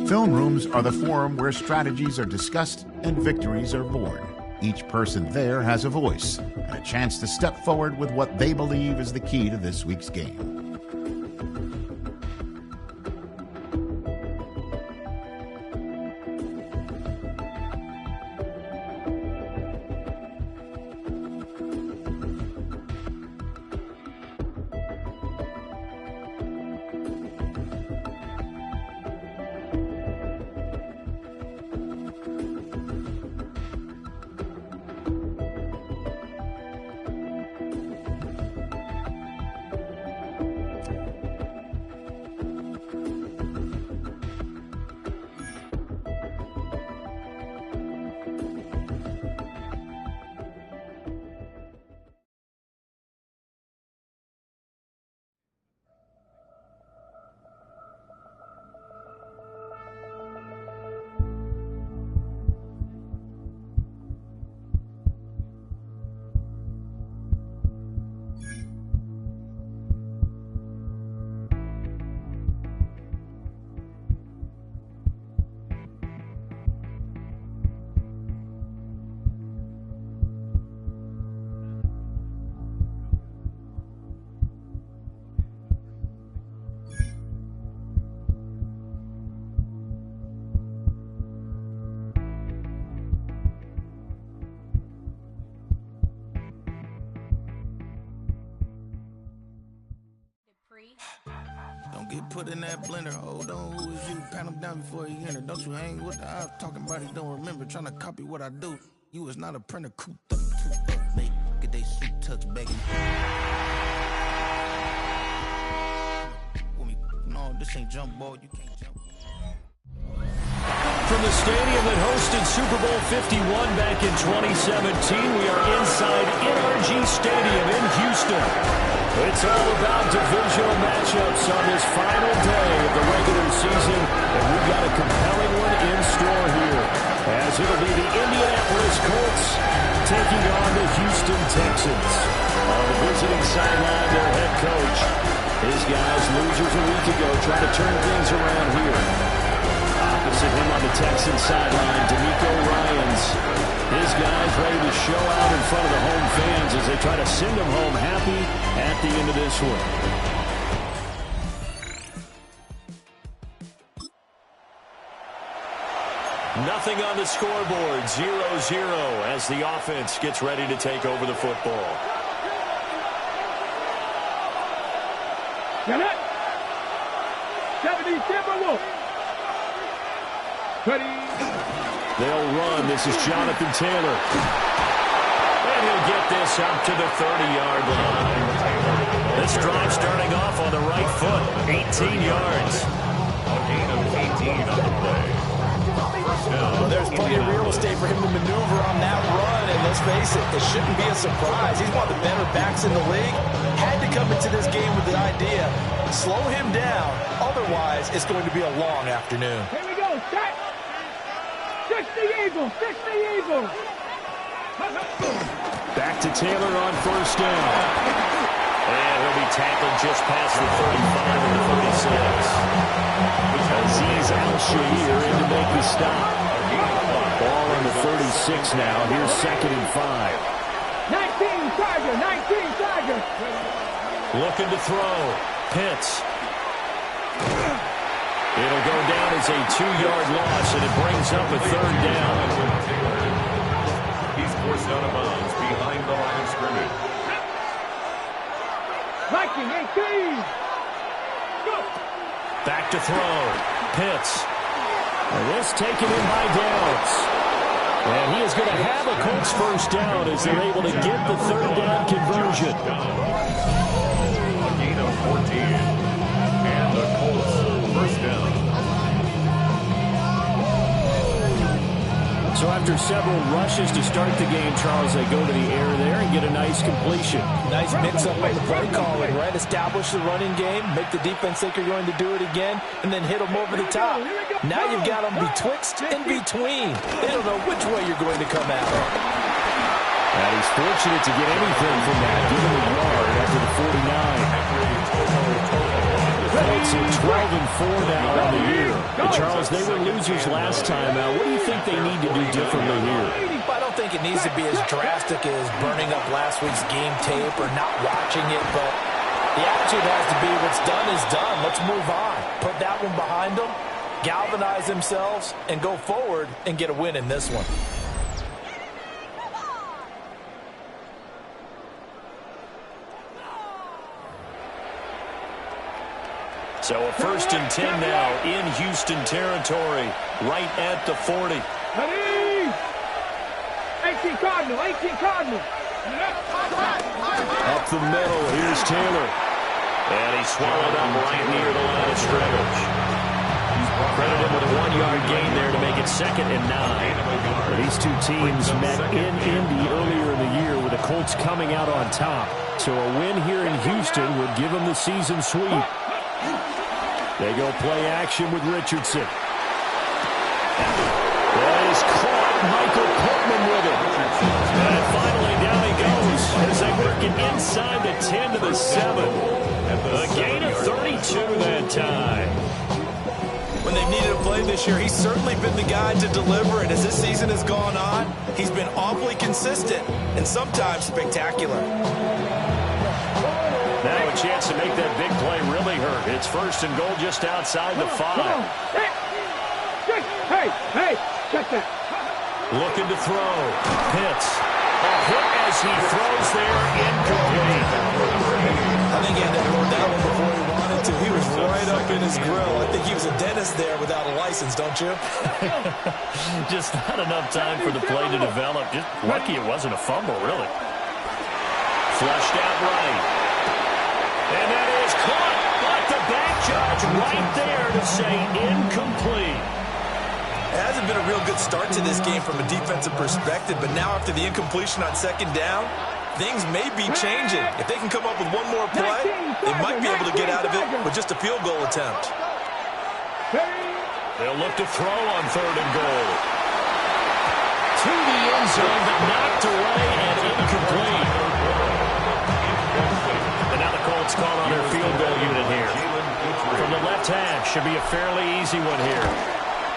Film rooms are the forum where strategies are discussed and victories are born. Each person there has a voice and a chance to step forward with what they believe is the key to this week's game. Don't get put in that blender. Hold on, who is you? Pat him down before he enter. Don't you hang with the eyes talking about he don't remember. Trying to copy what I do. You is not a printer. Cooped up, mate. Get they suit tucks, begging. No, this ain't jump ball. You can't jump. From the stadium that hosted Super Bowl 51 back in 2017, we are inside NRG Stadium in Houston. It's all about divisional matchups on this final day of the regular season, and we've got a compelling one in store here, as it'll be the Indianapolis Colts taking on the Houston Texans. On the visiting sideline, their head coach. His guys, losers a week ago, trying to turn things around here. Opposite him on the Texans sideline, D'Amico Ryans. His guys ready to show out in front of the home fans as they try to send them home happy at the end of this one. Nothing on the scoreboard, 0-0 as the offense gets ready to take over the football. Got it. 70 Timberwolves. Ready. They'll run. This is Jonathan Taylor. And he'll get this up to the 30-yard line. This drive starting off on the right foot. 18 yards. A gain of 18 on the play. Well, there's plenty of real estate for him to maneuver on that run, and let's face it, it shouldn't be a surprise. He's one of the better backs in the league. Had to come into this game with the idea, slow him down, otherwise it's going to be a long afternoon. Here we go, set. 60 Eagles, 60 Eagles. Back to Taylor on first down. And he'll be tackled just past the 35 and the 36. Aziz Al-Shahir in to make the stop. Ball on the 36 now. Here's 2nd and 5. 19 Tiger, 19 Tiger. Looking to throw. Pitts. It'll go down as a 2-yard loss, and it brings up a 3rd down. He's forced out of bounds behind the line of scrimmage. Viking 18. Go. Back to throw. Pitts. And this taken in by Downs. And he is going to have a Colts first down as they're able to get the 3rd down conversion. A gain of 14. And the Colts first down. So after several rushes to start the game, Charles, they go to the air there and get a nice completion. Nice mix-up on the play calling, right? Establish the running game, make the defense think you're going to do it again, and then hit them over the top. Now you've got them betwixt and between. They don't know which way you're going to come out. And he's fortunate to get anything from that, given the yard after the 49. So 12-4 now on the year. And Charles, they were losers last time out. What do you think they need to do differently here? I don't think it needs to be as drastic as burning up last week's game tape or not watching it, but the attitude has to be what's done is done. Let's move on. Put that one behind them, galvanize themselves, and go forward and get a win in this one. So a 1st and 10 now in Houston territory, right at the 40. 18 Cardinal, 18 Cardinal. Up the middle, here's Taylor. And he swallowed up right near the line of scrimmage. Credit him with a 1-yard gain there to make it 2nd and 9. These two teams met in Indy earlier in the year with the Colts coming out on top. So a win here in Houston would give them the season sweep. They go play action with Richardson. That is caught. Michael Pittman with it. And finally down he goes as they work it inside the 10 to the 7. A gain of 32 that time. When they've needed a play this year, he's certainly been the guy to deliver it. As this season has gone on, he's been awfully consistent and sometimes spectacular. Now a chance to make that big play really hurt. It's 1st and goal just outside the 5. Hey, check that. Looking to throw. Pitts. A hit as he throws there, incomplete. I think he had to throw that one before he wanted to. He was right up in his grill. I think he was a dentist there without a license, don't you? Just not enough time for the play to develop. Just lucky it wasn't a fumble, really. Flushed out right. And that is caught, but the back judge right there to say incomplete. It hasn't been a real good start to this game from a defensive perspective, but now after the incompletion on 2nd down, things may be changing. If they can come up with one more play, they might be able to get out of it with just a field goal attempt. They'll look to throw on 3rd and goal. To the end zone, but knocked away and incomplete. And now the Colts call on their field goal unit here. From the left hash, should be a fairly easy one here.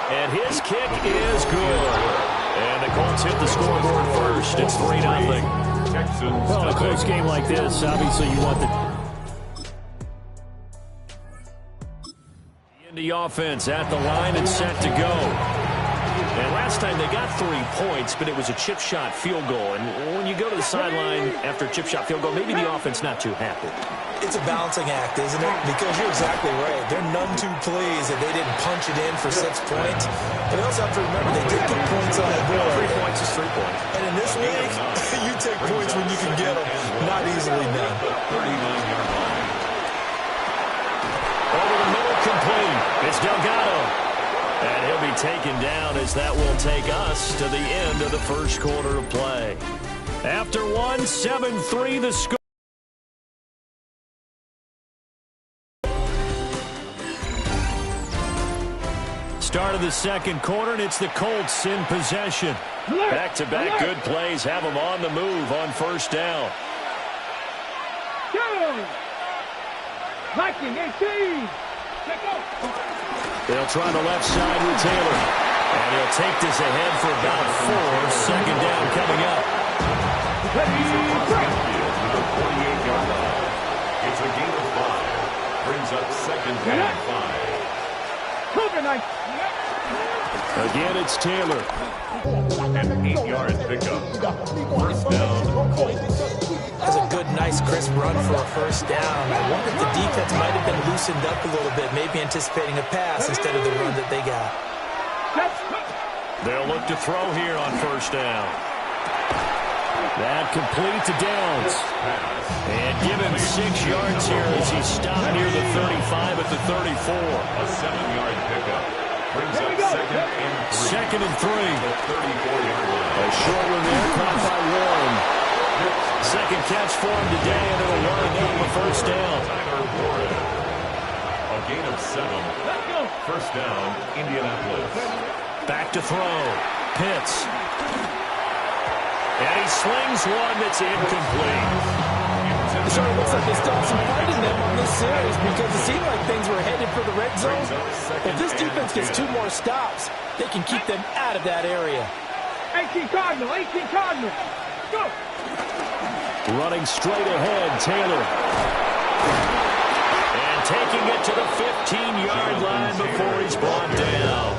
And his kick is good. And the Colts hit the scoreboard first. It's 3-0. Well, in a close game like this, obviously you want the offense at the line and set to go. And last time they got 3 points, but it was a chip shot field goal. And when you go to the sideline after a chip shot field goal, maybe the offense not too happy. It's a balancing act, isn't it? Because you're exactly right. They're none too pleased that they didn't punch it in for 6 points. But they also have to remember they did put points on the board. 3 points is 3 points. And in this league, you take points when you can get them. Not easily done. Over the middle, complete. It's Delgado. And he'll be taken down as that will take us to the end of the first quarter of play. After 1, 7-3 the score. Start of the second quarter, and it's the Colts in possession. Back-to-back good plays have them on the move on 1st down. Viking 18. They'll try the left side with Taylor. And he'll take this ahead for about 4. 2nd down coming up. It's a gain of 5. Brings up 2nd and 5. Again, it's Taylor. An 8-yard pickup. 1st down, Colts. That's a good, nice, crisp run for a 1st down. I wonder if the defense might have been loosened up a little bit, maybe anticipating a pass instead of the run that they got. They'll look to throw here on 1st down. That complete to Downs. And give him 6 yards here as he stopped near the 35 at the 34. A 7-yard pickup. Brings up 2nd and 3. 2nd and 3. The 34-yard line. A short one there, caught by Warren. 2nd catch for him today, and it'll wind up a 1st down. A gain of 7. 1st down, Indianapolis. Back to throw. Pitts. And he slings one that's incomplete. Sorry, looks like they still have some fight in them on this series because it seemed like things were headed red zone, if this defense gets 2 more stops, they can keep them out of that area. 18 Cardinal, 18 Cardinal. Go. Running straight ahead, Taylor. And taking it to the 15-yard line before he's brought down.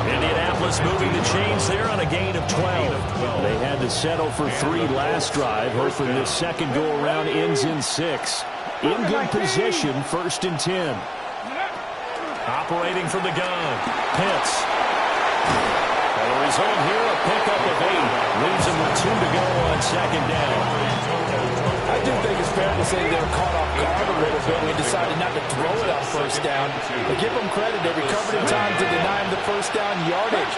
Indianapolis moving the chains there on a gain of 12. They had to settle for 3 last drive, hoping this second go-around ends in 6. In good position, 1st and 10. Operating from the gun, Pitts. And the result here, a pickup of 8. Leaves him with 2 to go on 2nd down. I do think it's fair to say they were caught off guard a little bit. We decided not to throw it on 1st down. But give them credit. They recovered in time to deny him the 1st down yardage.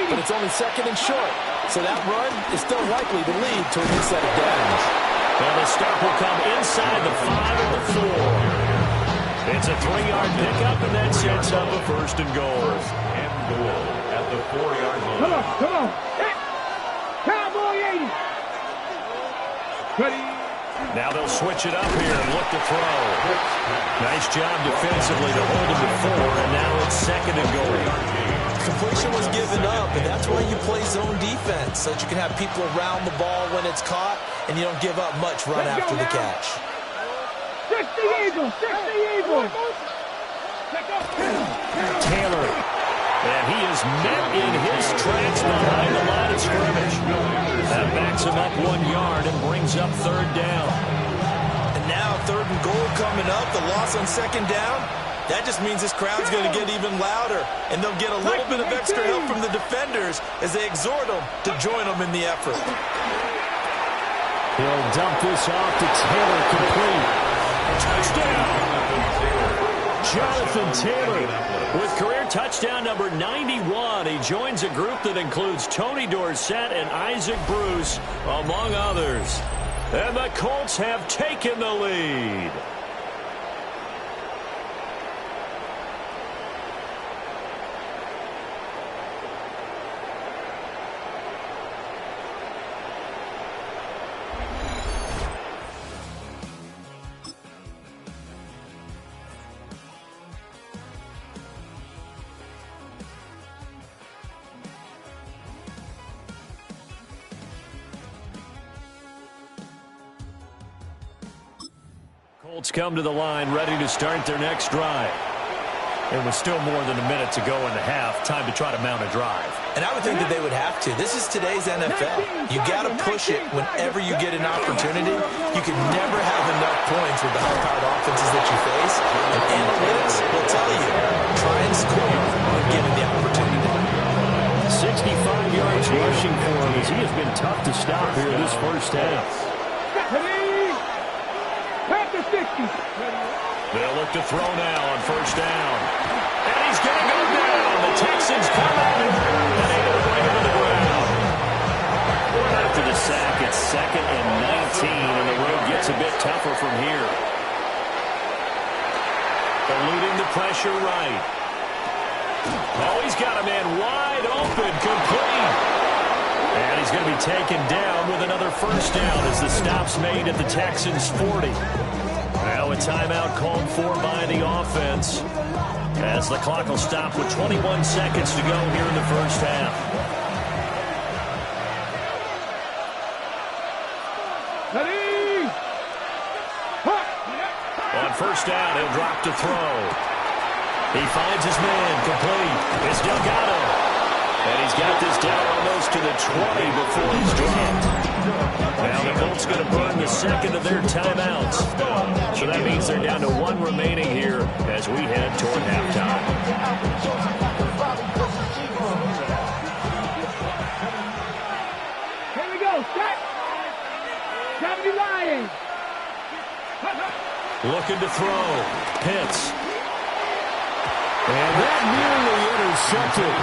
But it's only 2nd and short. So that run is still likely to lead to a new set of downs. And the stop will come inside the 5 and the 4. It's a 3-yard pickup, and that sets up a 1st and goal. And goal at the 4-yard line. Come on, come on. Hey. Cowboy 80. Ready. Now they'll switch it up here and look to throw. Nice job defensively to hold him to 4, and now it's 2nd and goal. Completion was given up, and that's why you play zone defense, so that you can have people around the ball when it's caught, and you don't give up much run after the catch. 60 Eagles, 60 Eagles. Taylor. And he is met in his tracks behind the line of scrimmage. That backs him up 1 yard and brings up 3rd down. And now 3rd and goal coming up, the loss on 2nd down. That just means this crowd's going to get even louder, and they'll get a little bit of extra help from the defenders as they exhort them to join them in the effort. He'll dump this off to Taylor, complete. Touchdown! Jonathan Taylor with career touchdown number 91. He joins a group that includes Tony Dorsett and Isaac Bruce, among others. And the Colts have taken the lead. Colts come to the line, ready to start their next drive. There was still more than a minute to go in the half. Time to try to mount a drive. And I would think that they would have to. This is today's NFL. You got to push it whenever you get an opportunity. You can never have enough points with the high-powered offenses that you face. And analytics will tell you, try and score when given the opportunity. 65 yards rushing for him as he has been tough to stop here this 1st half. They'll look to throw now on 1st down. And he's going to go down. The Texans come out and able to bring him to the ground. After the sack, it's 2nd and 19, and the road gets a bit tougher from here. Eluding the pressure right. Oh, he's got a man wide open, complete. And he's going to be taken down with another 1st down as the stop's made at the Texans' 40. Now a timeout called for by the offense as the clock will stop with 21 seconds to go here in the 1st half. On 1st down, he'll drop to throw. He finds his man, complete. It's Delgado. And he's got this down almost to the 20 before he's dropped. Now the Colts going to burn the 2nd of their timeouts. So that means they're down to 1 remaining here as we head toward halftime. Here we go, set. 70 Lions. Looking to throw. Pitts. And that nearly intercepted.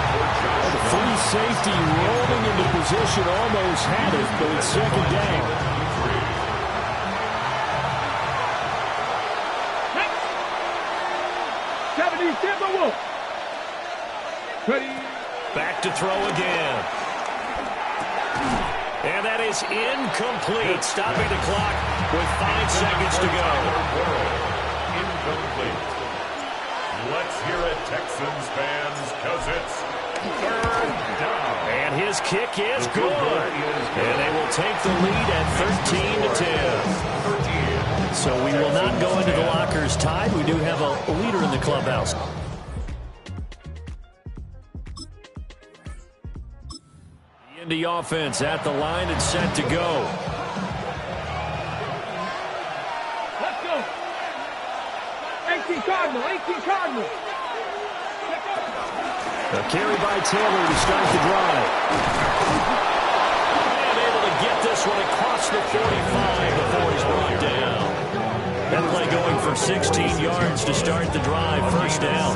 The free safety rolling into position, almost had it, but it's 2nd down. Back to throw again. And that is incomplete, stopping the clock with 5 seconds to go. Incomplete. Let's hear it, Texans fans, because it's third down. And his kick is good. And they will take the lead at 13-10. So we will not go into the lockers tied. We do have a leader in the clubhouse. The Indy offense at the line and set to go. Let's go. 18 Cardinal, 18 Cardinal. A carry by Taylor to start the drive. And able to get this one across the 45 before he's brought down. That play going for 16 yards to start the drive. First down.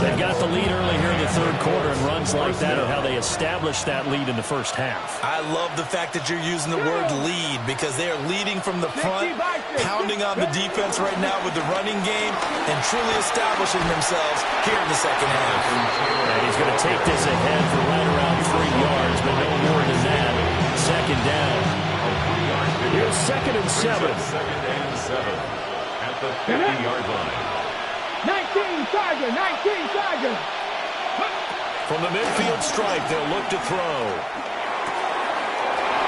They've got the lead early here in the third quarter, and runs like that are how they established that lead in the first half. I love the fact that you're using the word lead because they are leading from the front, pounding on the defense right now with the running game, and truly establishing themselves here in the second half. And he's going to take this ahead for right around 3 yards, but no more than that. Second down. Here's 2nd and 7. 2nd and 7 at the 50-yard line. 19 Tiger, 19 Tiger. From the midfield stripe, they'll look to throw.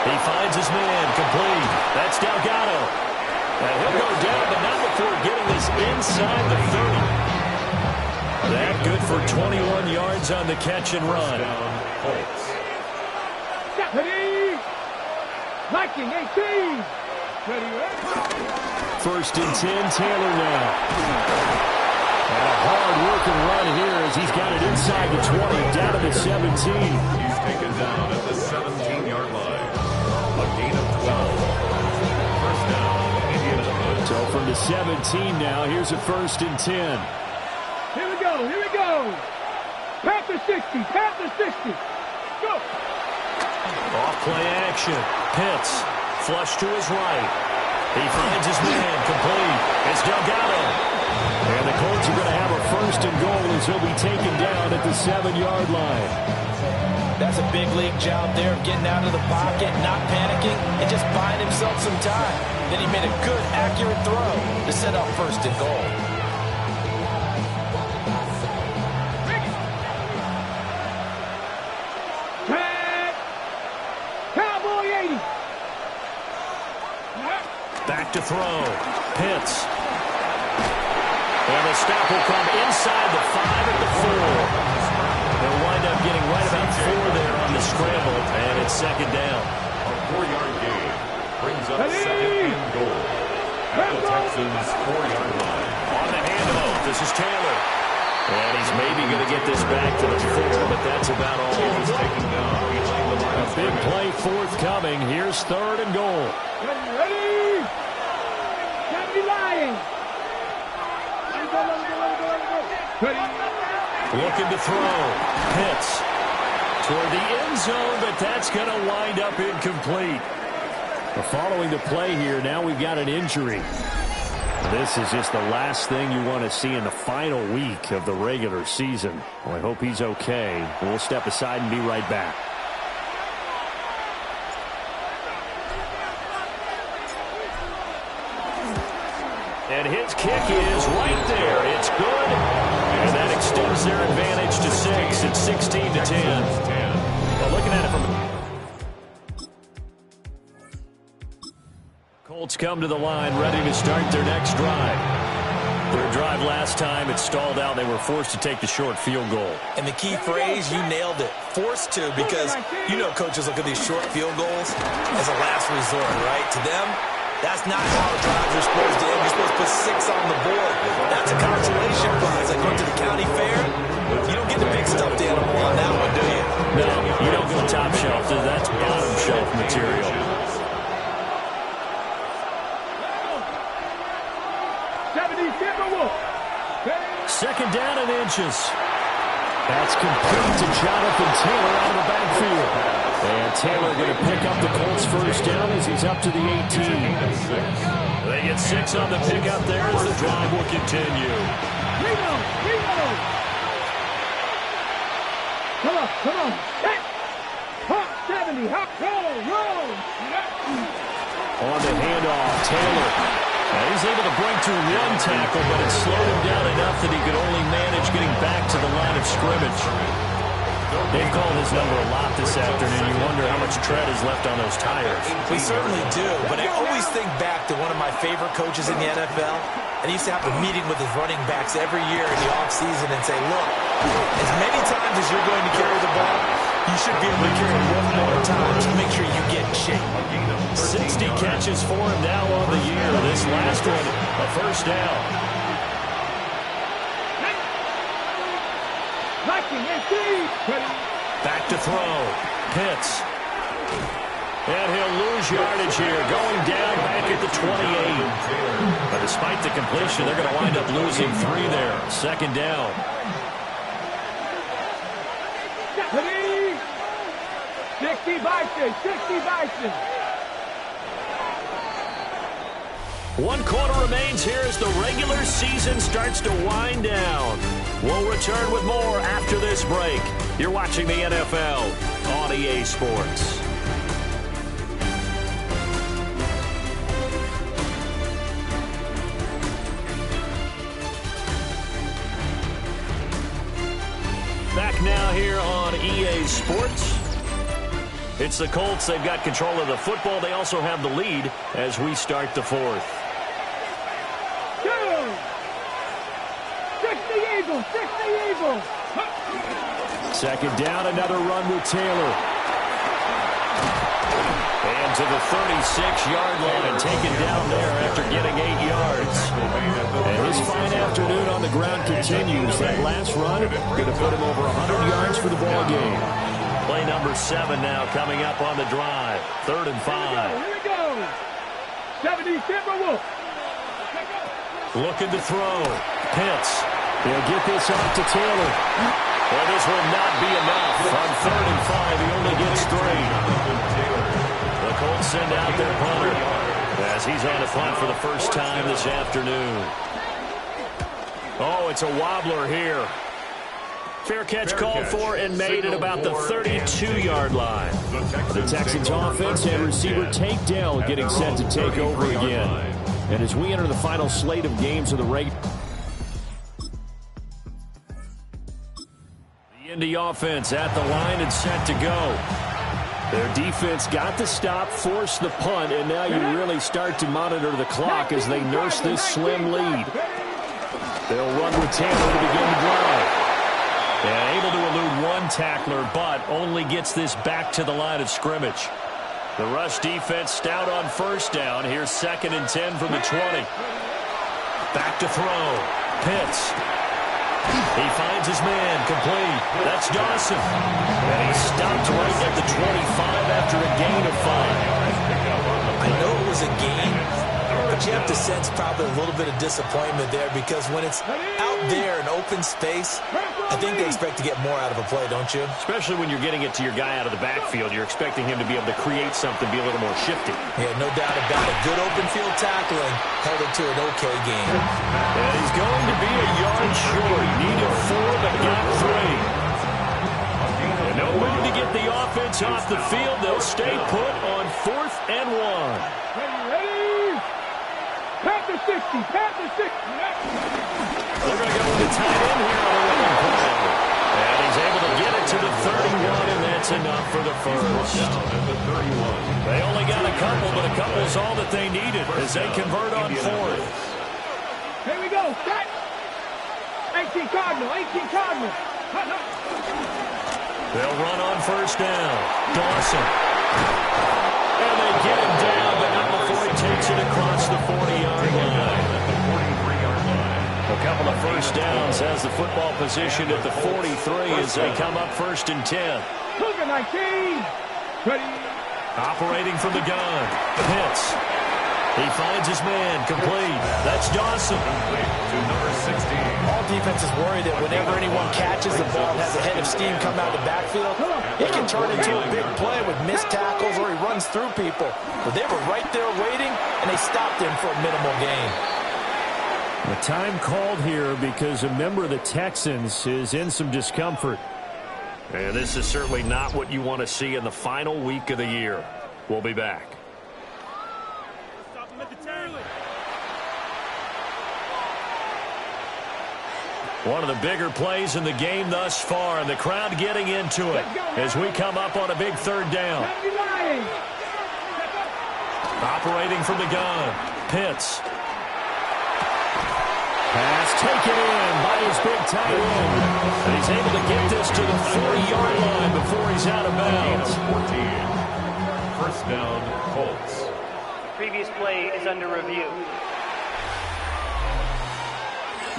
He finds his man, complete. That's Delgado. And he'll go down, but not before getting this inside the 30. That good for 21 yards on the catch and run. Ready. 19, 18. Ready, ready. 1st and 10, Taylor now. And a hard-working run here as he's got it inside the 20, down to the 17. He's taken down at the 17-yard line. A gain of 12. First down, Indianapolis. So from the 17 now, here's a 1st and 10. Here we go, here we go. Panther 60, Panther 60. Go. Off play action. Pitts, flush to his right. He finds his man, complete. It's Delgado. And the Colts are going to have a 1st and goal as he'll be taken down at the 7-yard line. That's a big league job there of getting out of the pocket, not panicking, and just buying himself some time. Then he made a good, accurate throw to set up 1st and goal. Cowboy 80. Back to throw. Pitts. And the stop will come inside the 5 at the 4. They'll wind up getting right about 4 there on the scramble, and it's 2nd down. A 4-yard gain brings up 2nd and goal at the Texans' 4-yard line. On the handoff, this is Taylor. And he's maybe going to get this back to the 4, but that's about all. He's taken down behind the line. A big play forthcoming. Here's 3rd and goal. Ready, ready. 70 Lions. Ready. Looking to throw. Pitts toward the end zone, but that's going to wind up incomplete. Following the play here, now we've got an injury. This is just the last thing you want to see in the final week of the regular season. Well, I hope he's okay. We'll step aside and be right back. And his kick is right there. It's good. And that extends their advantage to 6. It's 16-10. Well, looking at it from Colts come to the line, ready to start their next drive. Their drive last time, it stalled out. They were forced to take the short field goal. And the key phrase, you nailed it. Forced to, because you know coaches look at these short field goals as a last resort, right? To them, that's not how drives are supposed to end. You're supposed to put 6 on the board. That's a consolation prize. Like going to the county fair, you don't get the big stuffed animal on that one, do you? No, you don't go top shelf. That's bottom shelf material. Second down and inches. That's complete to Jonathan Taylor out of the backfield. And Taylor going to pick up the Colts' first down as he's up to the 18. They get 6 on the pickup there as the drive will continue. Reno. Come on. Hop 70, hop, roll. On the handoff, Taylor. And he's able to break through 1 tackle, but it slowed him down enough that he could only manage to the line of scrimmage. They've called his number a lot this afternoon. You wonder how much tread is left on those tires. We certainly do, but I always think back to one of my favorite coaches in the NFL, and he used to have a meeting with his running backs every year in the offseason and say, look, as many times as you're going to carry the ball, you should be able to carry it one more time to make sure you get in shape. 60 catches for him now on the year. This last one, a first down. Back to throw. Pitts. And he'll lose yardage here, going down back at the 28. But despite the completion, they're going to wind up losing 3 there. Second down. 60 Bison, 60 Bison. 1 quarter remains here as the regular season starts to wind down. We'll return with more after this break. You're watching the NFL on EA Sports. Back now here on EA Sports. It's the Colts. They've got control of the football. They also have the lead as we start the 4th. 60 Eagles. Second down, another run with Taylor. And to the 36-yard line, taken down there after getting 8 yards. And his fine afternoon on the ground continues. That last run going to put him over 100 yards for the ball game. Play number 7 now coming up on the drive. 3rd and 5. Here we go. 70 Timberwolves. Looking to throw. Pitts. He'll get this off to Taylor. Well, this will not be enough. On 3rd and 5, he only gets 3. The Colts send out their punter as he's on a punt for the first time this afternoon. Oh, it's a wobbler here. Fair catch called for and made at about the 32-yard line. The Texans offense and receiver Tank Dell getting set to take over again. And as we enter the final slate of games of the regular, the Indy offense at the line and set to go. Their defense got the stop, forced the punt, and now you really start to monitor the clock as they nurse this slim lead. They'll run with Taylor to begin the drive. And able to elude 1 tackler, but only gets this back to the line of scrimmage. The rush defense stout on first down. Here's 2nd and 10 from the 20. Back to throw. Pitts. He finds his man, complete. That's Dawson. And he's stopped right at the 25 after a gain of 5. I know it was a gain, but you have to sense probably a little bit of disappointment there because when it's out there in open space, I think they expect to get more out of a play, don't you? Especially when you're getting it to your guy out of the backfield. You're expecting him to be able to create something, be a little more shifty. Yeah, no doubt about it. Good open field tackling held it to an okay game. And he's going to be a yard short. Needed 4, but got 3. And no room to get the offense off the field. They'll stay put on 4th and 1. Ready? Panther 60. Panther 60. They're going to go with the tight end here on the running play. And he's able to get it to the 31, and that's enough for the first. They only got a couple, but a couple's all that they needed as they convert on 4th. Here we go. Set. 18 Cardinal. 18 Cardinal. They'll run on first down. Dawson. And they get him down, but not before he takes it across the 40-yard line. A couple of first downs has the football position at the 43 as they come up 1st and 10. Cougar 19. Ready. Operating from the gun. Pitts. He finds his man, complete. That's Dawson. To number 16. All defenses worry that whenever anyone catches the ball and has a head of steam come out of the backfield, it can turn into a big play with missed tackles or he runs through people. But they were right there waiting, and they stopped him for a minimal gain. The time called here because a member of the Texans is in some discomfort. And this is certainly not what you want to see in the final week of the year. We'll be back. One of the bigger plays in the game thus far, and the crowd getting into it as we come up on a big third down. Operating from the gun, Pitts. Pass taken in by his big tight end. And he's able to get this to the 40-yard line before he's out of bounds. 14. First down, Colts. Previous play is under review.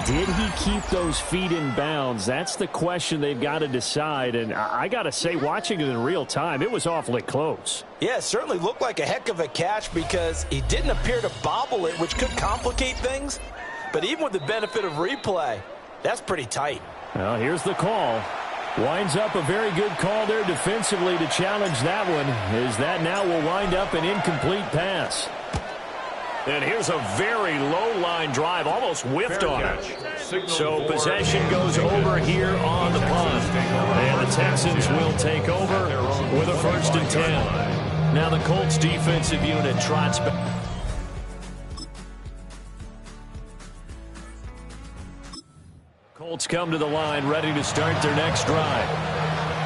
Did he keep those feet in bounds? That's the question they've got to decide. And I got to say, watching it in real time, it was awfully close. Yeah, it certainly looked like a heck of a catch because he didn't appear to bobble it, which could complicate things. But even with the benefit of replay, that's pretty tight. Well, here's the call. Winds up a very good call there defensively to challenge that one, as that now will wind up an incomplete pass. And here's a very low-line drive, almost whiffed on it. So possession goes over here on the punt. And the Texans will take over with a 1st and 10. Now the Colts defensive unit trots back. Colts come to the line, ready to start their next drive.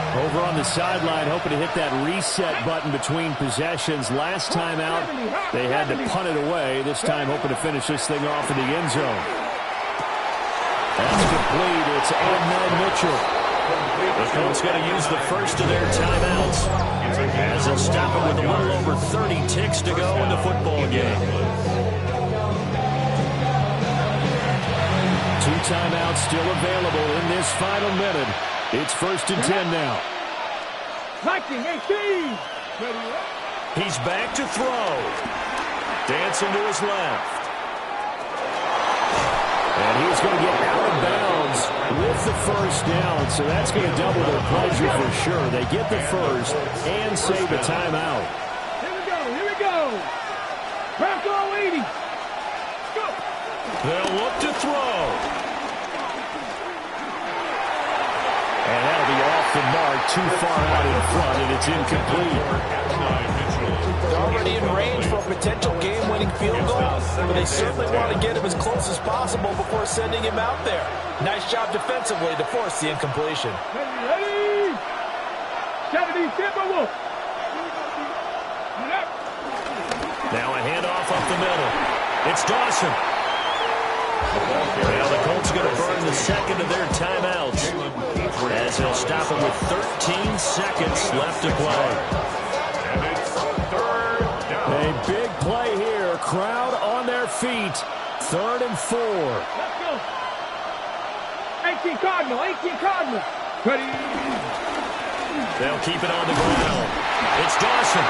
Over on the sideline, hoping to hit that reset button between possessions. Last time out, they had to punt it away. This time, hoping to finish this thing off in the end zone. That's complete. It's Adnan Mitchell. The Colts going to use the first of their timeouts as they'll stop it with a little over 30 ticks to go in the football game. 2 timeouts still available in this final minute. It's 1st and 10 now. He's back to throw. Dancing to his left. And he's going to get out of bounds with the first down. So that's going to double their pleasure for sure. They get the first and save a timeout. Here we go. Back all 80. Go. They'll look to throw. And that'll be off the mark, too far out in front, and it's incomplete. They're already in range for a potential game-winning field goal, but they certainly want to get him as close as possible before sending him out there. Nice job defensively to force the incompletion. Ready. 70, Now a handoff up the middle. It's Dawson. Well, the Colts going to burn the second of their timeouts as they'll stop it with 13 seconds left to play. A big play here. Crowd on their feet. 3rd and 4. Let's go. 18 Cardinal. Ready. They'll keep it on the ground. It's Dawson.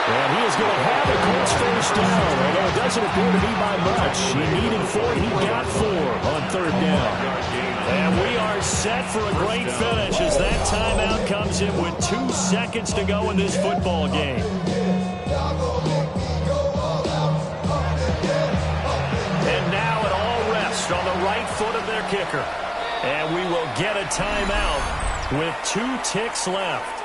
And he is going to have a Colts first down, although it doesn't appear to be by much. He needed 4, he got 4 on 3rd down. And we are set for a great finish as that timeout comes in with 2 seconds to go in this football game. And now it all rests on the right foot of their kicker. And we will get a timeout with 2 ticks left.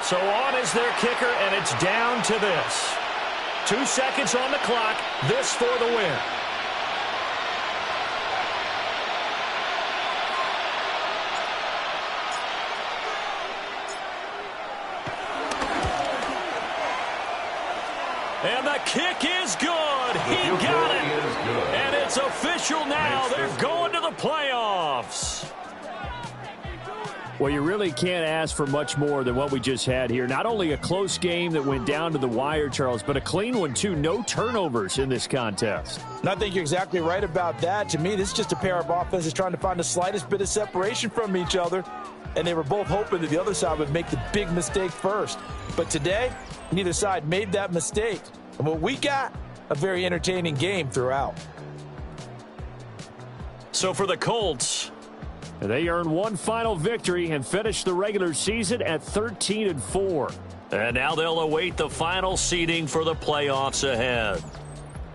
So on is their kicker, and it's down to this. 2 seconds on the clock. This for the win. And the kick is good. He got it. And it's official now. They're going to the playoffs. Well, you really can't ask for much more than what we just had here. Not only a close game that went down to the wire, Charles, but a clean one, too. No turnovers in this contest. And I think you're exactly right about that. To me, this is just a pair of offenses trying to find the slightest bit of separation from each other. And they were both hoping that the other side would make the big mistake first. But today, neither side made that mistake. And what we got, a very entertaining game throughout. So for the Colts, they earn one final victory and finish the regular season at 13-4. And now they'll await the final seeding for the playoffs ahead.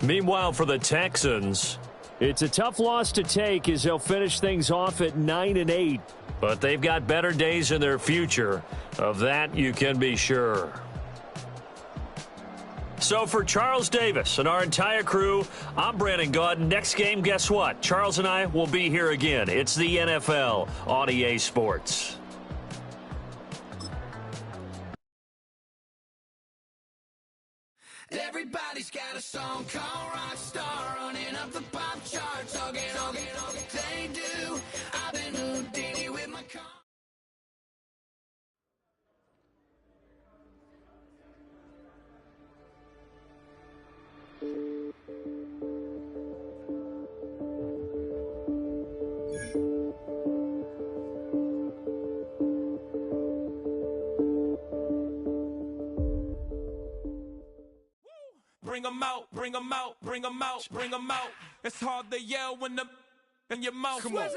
Meanwhile, for the Texans, it's a tough loss to take as they'll finish things off at 9-8. But they've got better days in their future. Of that, you can be sure. So for Charles Davis and our entire crew, I'm Brandon Gaud. Next game, guess what? Charles and I will be here again. It's the NFL on EA Sports. Everybody's got a song called Rockstar, running up the pop charts. They do. I've been Houdini with my car. Bring 'em out, bring 'em out, bring 'em out, bring 'em out. It's hard to yell when the in your mouth. Come on.